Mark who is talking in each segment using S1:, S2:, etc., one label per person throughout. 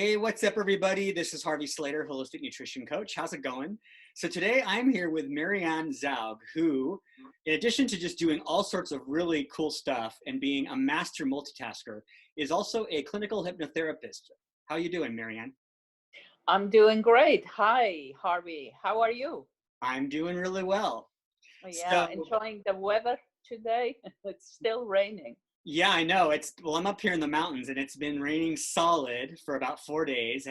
S1: Hey, what's up, everybody? This is Harvey Slater, holistic nutrition coach. How's it going? So today I'm here with Marianne Zaugg, who, in addition to just doing all sorts of really cool stuff and being a master multitasker, is also a clinical hypnotherapist. How you doing, Marianne?
S2: I'm doing great. Hi, Harvey. How are you?
S1: I'm doing really well.
S2: Yeah,
S1: So
S2: enjoying the weather today. It's still raining.
S1: yeah, I know. I'm up here in the mountains and it's been raining solid for about 4 days.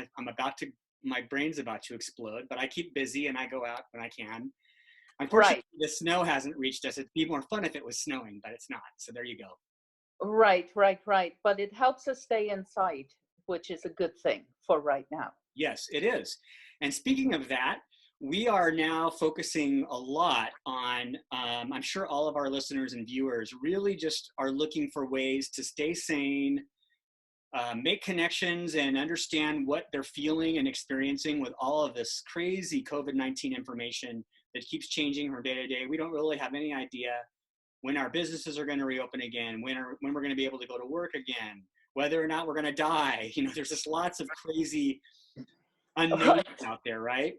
S1: My brain's about to explode, but I keep busy and I go out when I can. Unfortunately,
S2: Right,
S1: the snow hasn't reached us. It'd be more fun if it was snowing, but it's not. So there you go.
S2: right. But it helps us stay inside, which is a good thing for right now.
S1: Yes, it is. And speaking of that, we are now focusing a lot on, I'm sure all of our listeners and viewers really just are looking for ways to stay sane, make connections, and understand what they're feeling and experiencing with all of this crazy COVID-19 information that keeps changing from day to day. We don't really have any idea when our businesses are going to reopen again, when we're going to be able to go to work again, whether or not we're going to die. There's just lots of crazy unknowns out there, right?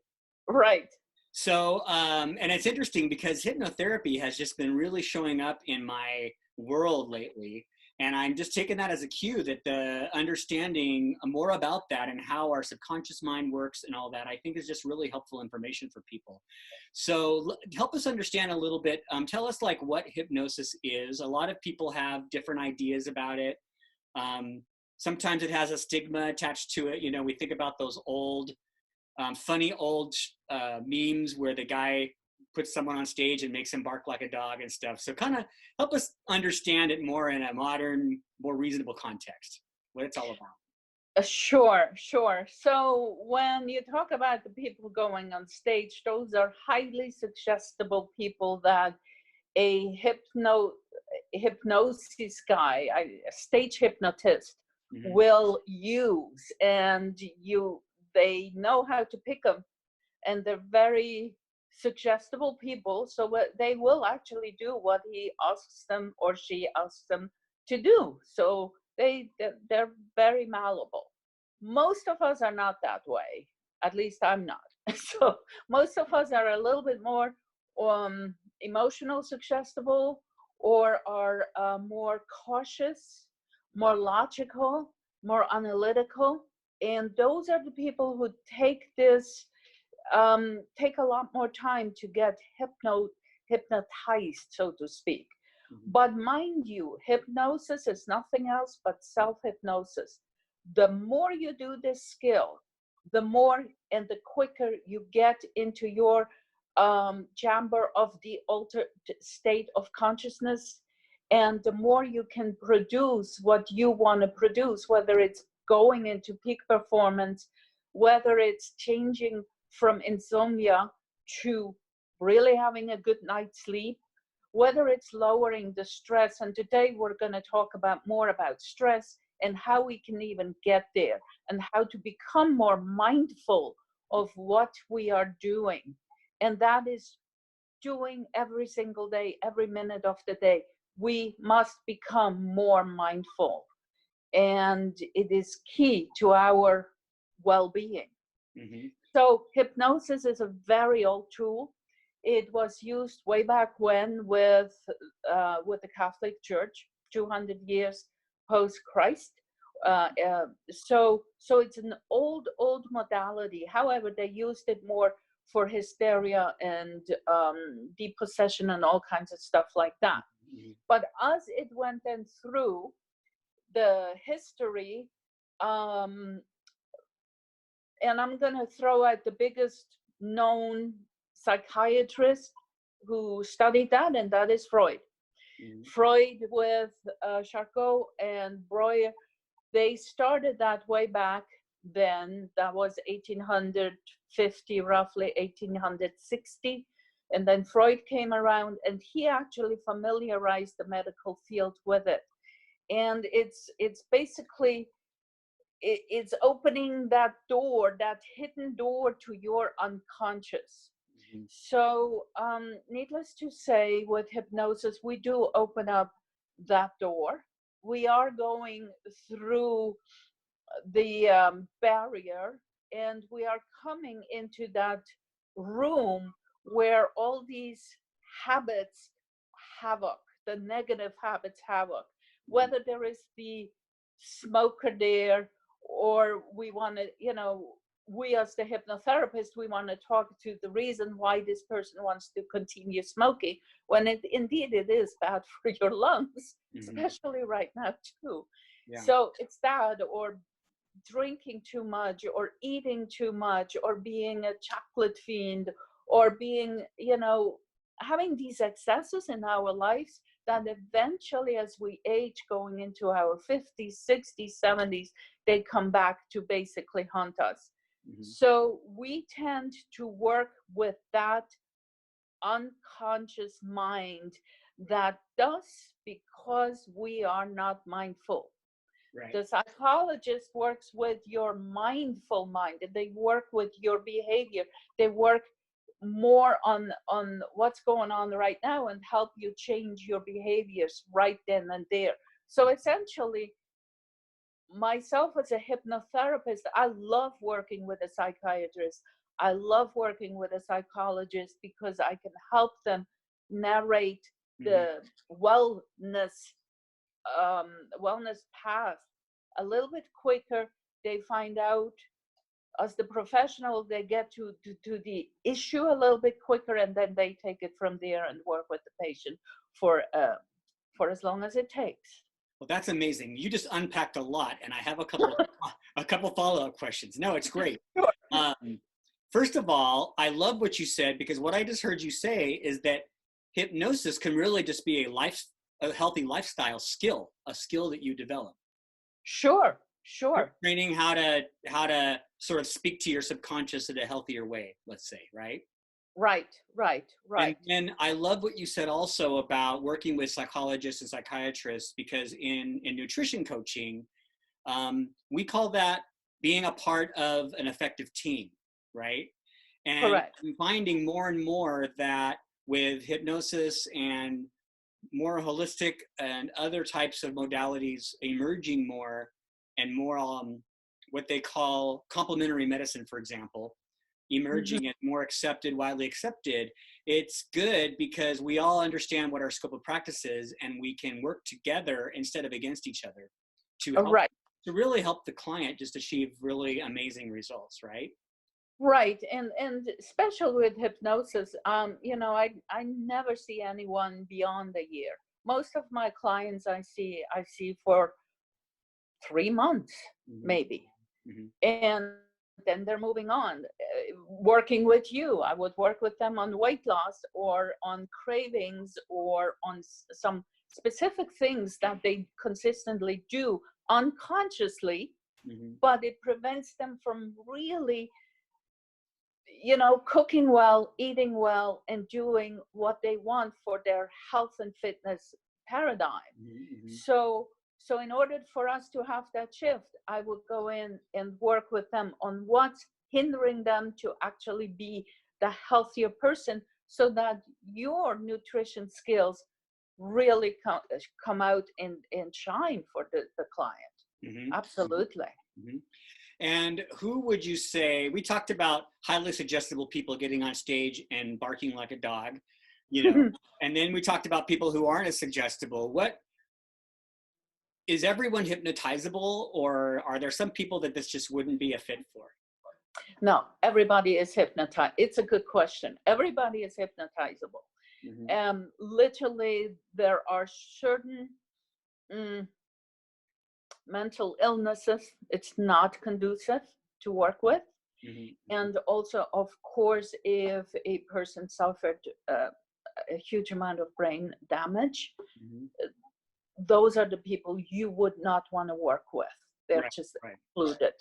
S2: Right.
S1: So, and it's interesting because hypnotherapy has just been really showing up in my world lately. And I'm just taking that as a cue that the understanding more about that and how our subconscious mind works and all that, I think is just really helpful information for people. So help us understand a little bit. Tell us like what hypnosis is. A lot of people have different ideas about it. Sometimes it has a stigma attached to it. We think about those old, funny old memes where the guy puts someone on stage and makes him bark like a dog and stuff. So kind of help us understand it more in a modern, more reasonable context, what it's all about.
S2: Sure. So when you talk about the people going on stage, those are highly suggestible people that a hypnosis guy, a stage hypnotist,
S1: Mm-hmm.
S2: will use, and they know how to pick them, and they're very suggestible people, so they will actually do what he asks them or she asks them to do. So they're very malleable. Most of us are not that way, at least I'm not. So most of us are a little bit more emotional suggestible, or are more cautious, more logical, more analytical. And those are the people who take a lot more time to get hypnotized, so to speak.
S1: Mm-hmm.
S2: But mind you, hypnosis is nothing else but self-hypnosis. The more you do this skill, the more and the quicker you get into your chamber of the altered state of consciousness, and the more you can produce what you want to produce, whether it's going into peak performance, whether it's changing from insomnia to really having a good night's sleep, whether it's lowering the stress. And today we're going to talk more about stress and how we can even get there, and how to become more mindful of what we are doing. And that is doing every single day, every minute of the day. We must become more mindful, and it is key to our well-being.
S1: Mm-hmm.
S2: So hypnosis is a very old tool. It was used way back when with the Catholic Church, 200 years post Christ. So it's an old modality. However, they used it more for hysteria and depossession and all kinds of stuff like that.
S1: Mm-hmm.
S2: But as it went then through the history, and I'm going to throw out the biggest known psychiatrist who studied that, and that is Freud.
S1: Mm-hmm.
S2: Freud with Charcot and Breuer, they started that way back then. That was 1850, roughly 1860. And then Freud came around, and he actually familiarized the medical field with it. And it's basically, it's opening that door, that hidden door to your unconscious.
S1: Mm-hmm.
S2: So needless to say, with hypnosis, we do open up that door. We are going through barrier, and we are coming into that room where all these habits havoc, the negative habits havoc, whether there is the smoker there, or we want to, we as the hypnotherapist, we want to talk to the reason why this person wants to continue smoking, when indeed it is bad for your lungs, especially right now too.
S1: Yeah.
S2: So it's that, or drinking too much, or eating too much, or being a chocolate fiend, or being, having these excesses in our lives that eventually, as we age, going into our 50s, 60s, 70s, they come back to basically haunt us. So we tend to work with that unconscious mind that does, because we are not mindful.
S1: Right.
S2: The psychologist works with your mindful mind, and they work with your behavior. They work more on what's going on right now and help you change your behaviors right then and there. So essentially, myself as a hypnotherapist, I love working with a psychiatrist. I love working with a psychologist because I can help them narrate the wellness path a little bit quicker. They find out, as the professional, they get to the issue a little bit quicker, and then they take it from there and work with the patient for as long as it takes.
S1: Well, that's amazing. You just unpacked a lot, and I have a couple follow-up questions. No, it's great.
S2: Sure.
S1: First of all, I love what you said, because what I just heard you say is that hypnosis can really just be a healthy lifestyle skill, a skill that you develop.
S2: Sure.
S1: Training how to sort of speak to your subconscious in a healthier way, let's say, right?
S2: Right.
S1: And then I love what you said also about working with psychologists and psychiatrists, because in nutrition coaching, we call that being a part of an effective team, right? And
S2: Correct.
S1: I'm finding more and more that with hypnosis and more holistic and other types of modalities emerging more and more, what they call complementary medicine, for example, emerging and more accepted, widely accepted. It's good because we all understand what our scope of practice is, and we can work together instead of against each other to help, to really help the client just achieve really amazing results, right?
S2: Right. And especially with hypnosis, I never see anyone beyond a year. Most of my clients I see for 3 months, maybe. And then they're moving on. Working with you, I would work with them on weight loss, or on cravings, or on some specific things that they consistently do unconsciously, but it prevents them from really, cooking well, eating well, and doing what they want for their health and fitness paradigm. So in order for us to have that shift, I would go in and work with them on what's hindering them to actually be the healthier person, so that your nutrition skills really come out and shine for the client. Absolutely.
S1: And who would you say, we talked about highly suggestible people getting on stage and barking like a dog, and then we talked about people who aren't as suggestible. Is everyone hypnotizable, or are there some people that this just wouldn't be a fit for?
S2: No, everybody is hypnotized. It's a good question. Everybody is hypnotizable. Literally, there are certain mental illnesses it's not conducive to work with. And also, of course, if a person suffered a huge amount of brain damage, those are the people you would not want to work with. They're just excluded.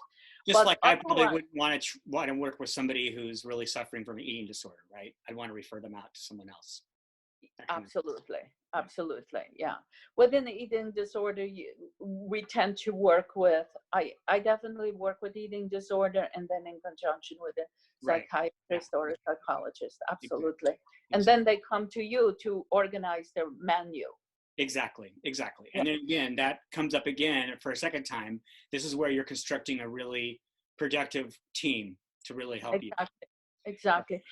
S1: Just but like I probably wouldn't want to work with somebody who's really suffering from an eating disorder, right? I'd want to refer them out to someone else.
S2: Absolutely. Yeah. Within the eating disorder, we tend to work with, I definitely work with eating disorder, and then in conjunction with a psychiatrist or a psychologist. Absolutely. And then they come to you to organize their menu.
S1: Exactly, exactly.
S2: Yeah,
S1: And then again, that comes up again for a second time. This is where you're constructing a really productive team to really help you.
S2: exactly, exactly.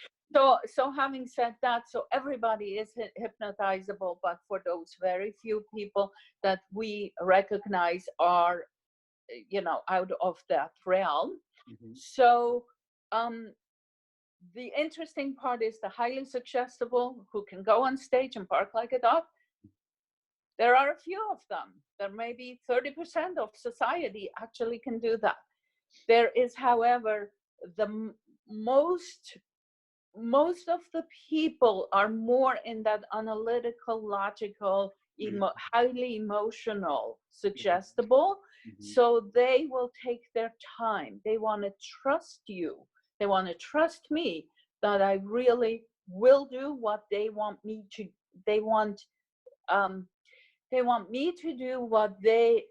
S2: So having said that, so everybody is hypnotizable, but for those very few people that we recognize are, out of that realm.
S1: Hmm.
S2: So um, the interesting part is the highly suggestible who can go on stage and bark like a dog. There are a few of them. There may be 30% of society actually can do that. There is, however, the most most of the people are more in that analytical, logical, highly emotional, suggestible.
S1: Hmm.
S2: So they will take their time. They want to trust you. They want to trust me that I really will do what they want me to. They want um, they want me to do what they.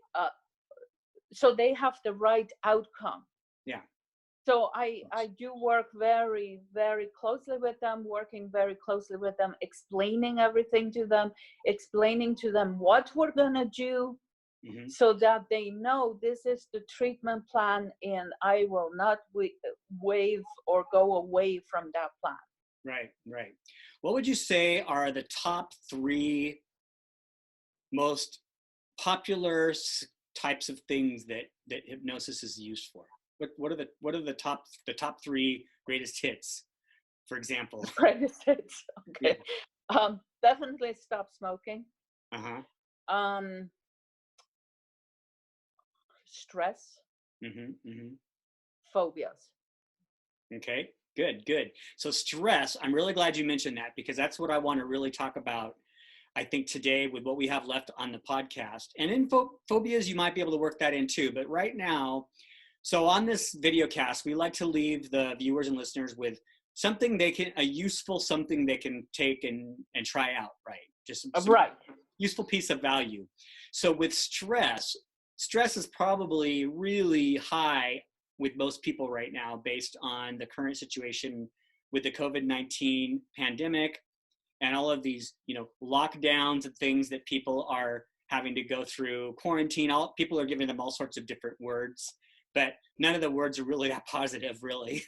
S2: So they have the right outcome.
S1: Yeah.
S2: So I do work very, very closely with them, working very closely with them, explaining everything to them, explaining to them what we're going to do
S1: Hmm.
S2: so that they know this is the treatment plan and I will not waive or go away from that plan.
S1: Right, right. What would you say are the top three most popular types of things that hypnosis is used for? What are the top three greatest hits, for example?
S2: Greatest hits.
S1: Yeah.
S2: Okay. Definitely stop smoking.
S1: Uh-huh.
S2: Um, Stress,
S1: Mm-hmm. Mm-hmm.
S2: phobias.
S1: Okay. Good, good. So stress, I'm really glad you mentioned that because that's what I want to really talk about, I think, today with what we have left on the podcast. And in phobias, you might be able to work that in too. But right now, so on this video cast, we like to leave the viewers and listeners with something a useful something they can take and try out, right? Just some
S2: Right.
S1: useful piece of value. So with stress is probably really high with most people right now based on the current situation with the COVID-19 pandemic and all of these, lockdowns and things that people are having to go through, quarantine. All people are giving them all sorts of different words, but none of the words are really that positive, really.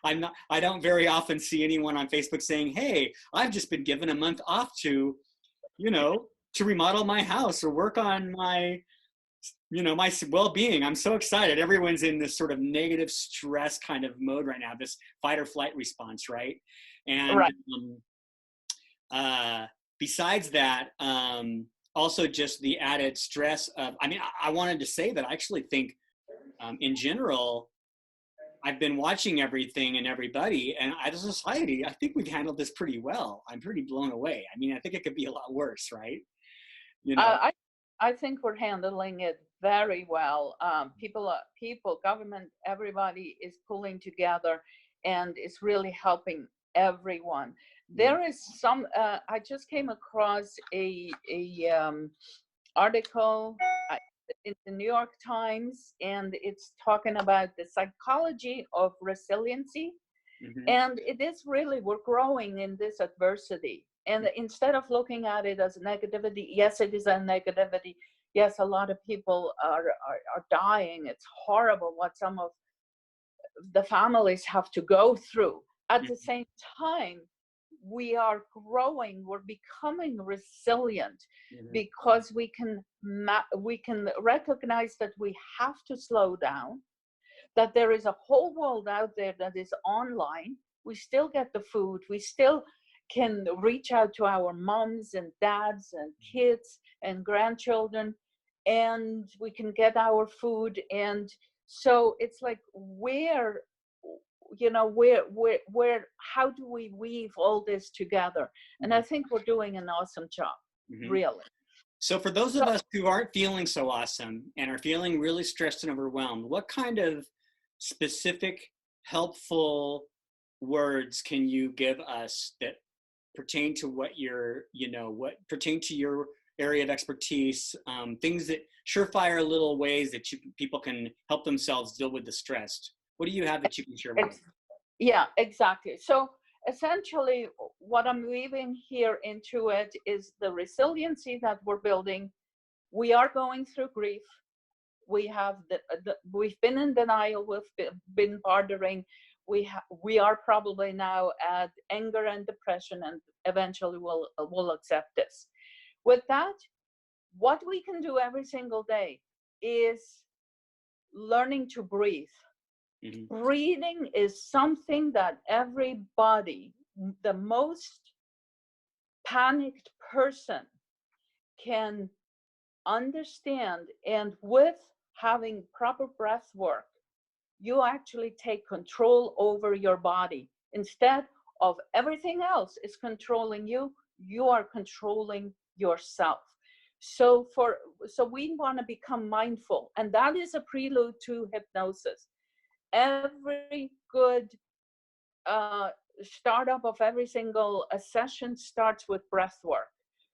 S1: I don't very often see anyone on Facebook saying, hey, I've just been given a month off to remodel my house or work on my well-being. I'm so excited. Everyone's in this sort of negative stress kind of mode right now, this fight or flight response, right? And
S2: Right.
S1: uh, besides that, also just the added stress of, I wanted to say that I actually think in general, I've been watching everything and everybody, and as a society, I think we've handled this pretty well. I'm pretty blown away. I think it could be a lot worse, right? You know?
S2: I I think we're handling it very well. People, government, everybody is pulling together, and it's really helping everyone.
S1: Mhm.
S2: There is some. I just came across a article uh, in the New York Times, and it's talking about the psychology of resiliency.
S1: Mhm.
S2: And it is really, we're growing in this adversity. And instead of looking at it as negativity, yes, it is a negativity. Yes, a lot of people are dying. It's horrible what some of the families have to go through. At the
S1: Mhm.
S2: same time, we are growing, we're becoming resilient
S1: Mhm.
S2: because we can recognize that we have to slow down, that there is a whole world out there that is online. We still get the food. We still can reach out to our moms and dads and kids and grandchildren, and we can get our food. And so it's like, how do we weave all this together? And I
S1: Mhm.
S2: think we're doing an awesome job,
S1: Mhm.
S2: really.
S1: So for those
S2: So
S1: of us who aren't feeling so awesome and are feeling really stressed and overwhelmed, what kind of specific, helpful words can you give us that pertain to what pertain to your area of expertise, things that surefire little ways that people can help themselves deal with the stress? What do you have that you can share with us?
S2: yeah, exactly. So essentially, what I'm weaving here into it is the resiliency that we're building. We are going through grief. We have we've been in denial. We've been bartering. We are probably now at anger and depression, and eventually we'll accept this. With that, what we can do every single day is learning to breathe. Mm-hmm. Breathing is something that everybody, the most panicked person, can understand. And with having proper breath work, you actually take control over your body. Instead of everything else is controlling you, you are controlling yourself. So we want to become mindful, and that is a prelude to hypnosis. Every good startup of every single session starts with breath work.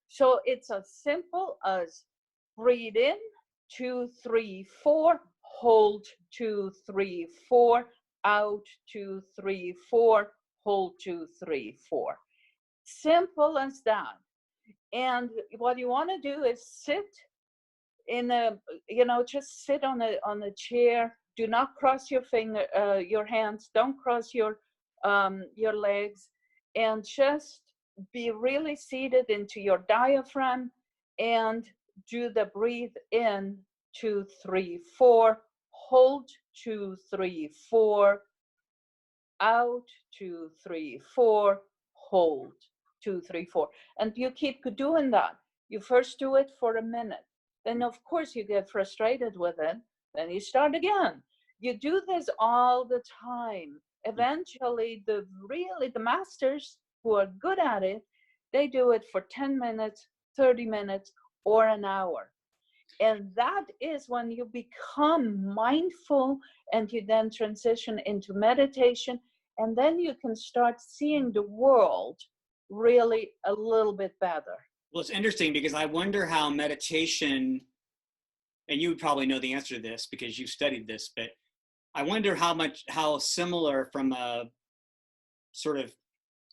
S2: So it's as simple as breathe in, 2, 3, 4, hold 2, 3, 4, out 2, 3, 4, hold 2, 3, 4. Simple as that. And what you want to do is sit in a, just sit on a chair. Do not cross your hands. Don't cross your legs, and just be really seated into your diaphragm, and do the breathe in, 2, 3, 4, hold 2, 3, 4, out 2, 3, 4, hold 2, 3, 4, and you keep doing that. You first do it for a minute, then of course you get frustrated with it, then you start again. You do this all the time. Eventually, the masters who are good at it, they do it for 10 minutes, 30 minutes, or an hour. And that is when you become mindful, and you then transition into meditation, and then you can start seeing the world really a little bit better.
S1: Well, it's interesting because I wonder how meditation, and you would probably know the answer to this because you studied this, but I wonder how similar from a sort of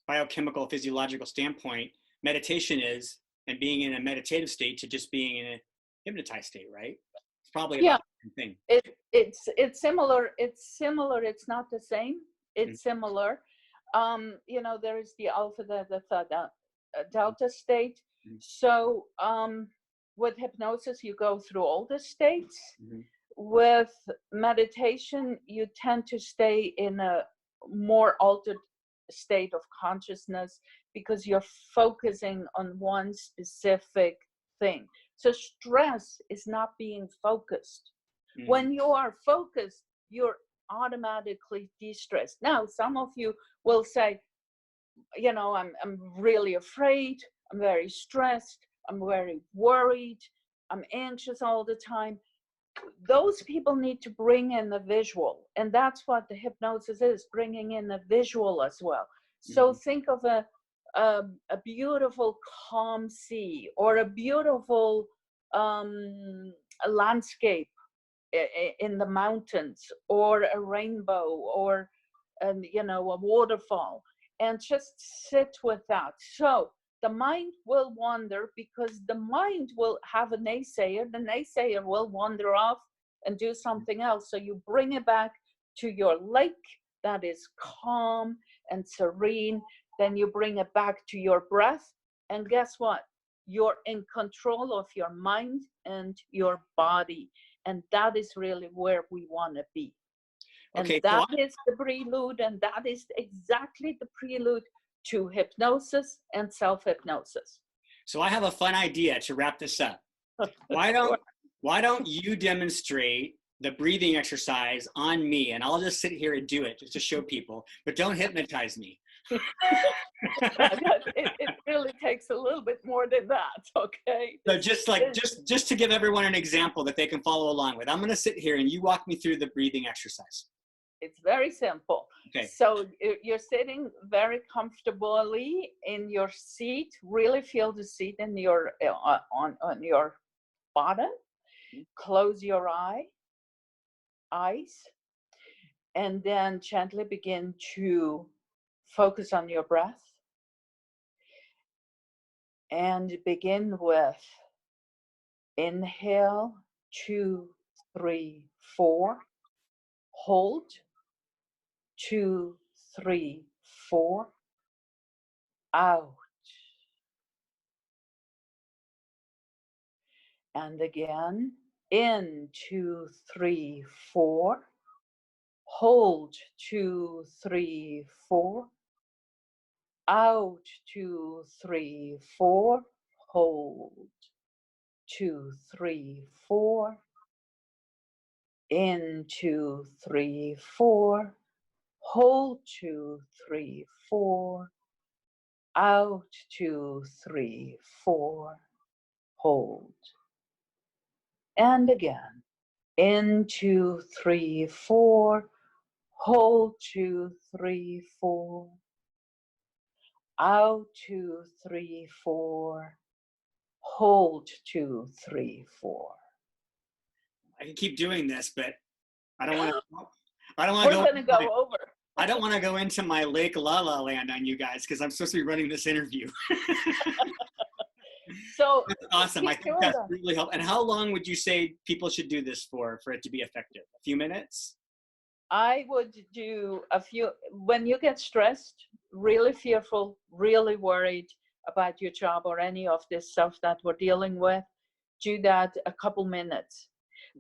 S1: biochemical, physiological standpoint meditation is, and being in a meditative state to just being in a hypnotized state, right? It's probably about the same thing.
S2: It's similar. It's similar. It's not the same. It's similar. There is the alpha, the delta state. So with hypnosis, you go through all the states. With meditation, you tend to stay in a more altered state of consciousness because you're focusing on one specific thing. So stress is not being focused. When you are focused, you're automatically de-stressed. Now, some of you will say, I'm really afraid, I'm very stressed, I'm very worried, I'm anxious all the time. Those people need to bring in the visual, and that's what the hypnosis is, bringing in the visual as well. So think of a beautiful calm sea, or a beautiful landscape in the mountains, or a rainbow, or a waterfall, and just sit with that. So the mind will wander, because the mind will have a naysayer. The naysayer will wander off and do something else. So you bring it back to your lake that is calm and serene. Then you bring it back to your breath. And guess what? You're in control of your mind and your body. And that is really where we want to be. And that is the prelude, and that is exactly the prelude to hypnosis and self-hypnosis.
S1: So I have a fun idea to wrap this up. Why don't you demonstrate the breathing exercise on me, and I'll just sit here and do it just to show people, but don't hypnotize me.
S2: It really takes a little bit more than that, okay?
S1: So just to give everyone an example that they can follow along with, I'm going to sit here and you walk me through the breathing exercise.
S2: It's very simple.
S1: Okay.
S2: So you're sitting very comfortably in your seat. Really feel the seat in your on your bottom. Close your eyes, and then gently begin to focus on your breath. And begin with inhale, 2, 3, 4. Hold, 2, 3, 4. Out. And again, in, 2, 3, 4. Hold, 2, 3, 4. Out, 2, 3, 4. Hold, 2, 3, 4. In, 2, 3, 4. Hold, 2, 3, 4. Out, 2, 3, 4. Hold. And again. In, 2, 3, 4. Hold, 2, 3, 4. Out, 2, 3, 4. Hold, 2, 3, 4.
S1: I can keep doing this, but I don't want to. I don't want
S2: We're
S1: to
S2: going to go over.
S1: I don't want to go into my Lake La La Land on you guys because I'm supposed to be running this interview.
S2: So
S1: that's awesome. I think that's really helpful. And how long would you say people should do this for it to be effective? A few minutes?
S2: I would do a few. When you get stressed, really fearful, really worried about your job or any of this stuff that we're dealing with, do that a couple minutes.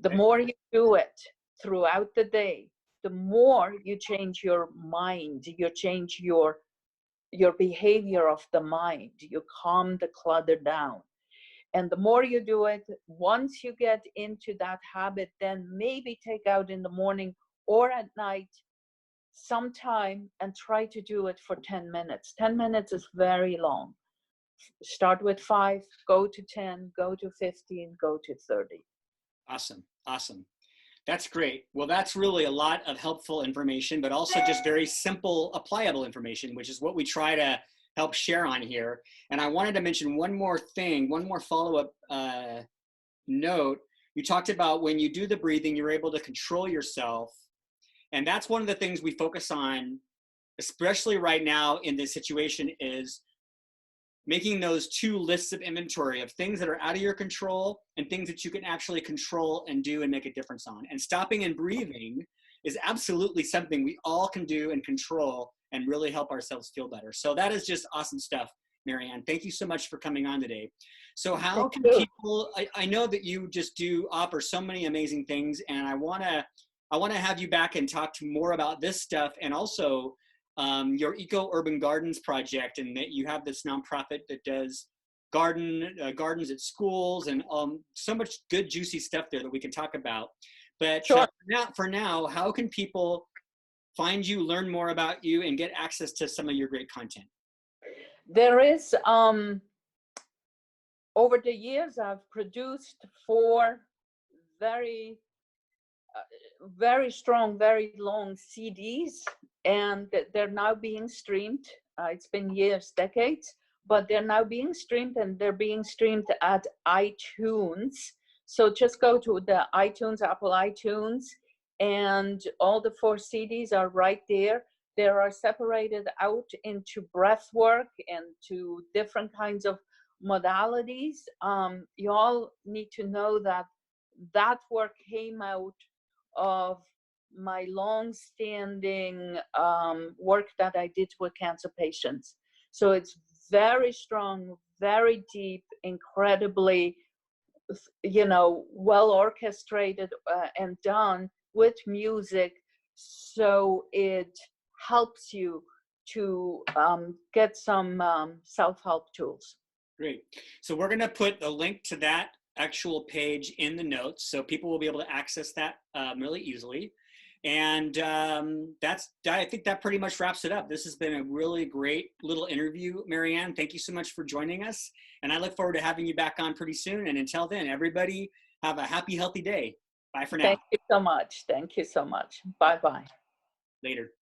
S2: The more you do it throughout the day, the more you change your mind, you change your behavior of the mind, you calm the clutter down. And the more you do it, once you get into that habit, then maybe take out in the morning or at night sometime and try to do it for 10 minutes. 10 minutes is very long. Start with 5, go to 10, go to 15, go to 30.
S1: Awesome. Awesome. That's great. Well, that's really a lot of helpful information, but also just very simple, applicable information, which is what we try to help share on here. And I wanted to mention one more thing, one more follow-up note. You talked about when you do the breathing, you're able to control yourself. And that's one of the things we focus on, especially right now in this situation, is making those 2 lists of inventory of things that are out of your control and things that you can actually control and do and make a difference on. And stopping and breathing is absolutely something we all can do and control and really help ourselves feel better. So that is just awesome stuff, Marianne. Thank you so much for coming on today. So how can people, I know that you just offer so many amazing things, and I wanna have you back and talk more about this stuff, and also your Eco-Urban Gardens project, and that you have this nonprofit that does gardens at schools, and so much good, juicy stuff there that we can talk about. But
S2: sure.
S1: For now, how can people find you, learn more about you, and get access to some of your great content?
S2: There is, over the years, I've produced 4 very strong, very long CDs, and they're now being streamed. It's been years, decades, but they're now being streamed, and they're being streamed at iTunes. So just go to the iTunes, Apple iTunes, and all the 4 CDs are right there. They are separated out into breath work and to different kinds of modalities. You all need to know that that work came out of my long-standing work that I did with cancer patients. So it's very strong, very deep, incredibly, well orchestrated and done with music. So it helps you to get some self-help tools.
S1: Great. So we're going to put a link to that actual page in the notes, so people will be able to access that really easily. And I think that pretty much wraps it up. This has been a really great little interview, Marianne. Thank you so much for joining us. And I look forward to having you back on pretty soon. And until then, everybody have a happy, healthy day. Bye for now.
S2: Thank you so much. Thank you so much. Bye-bye.
S1: Later.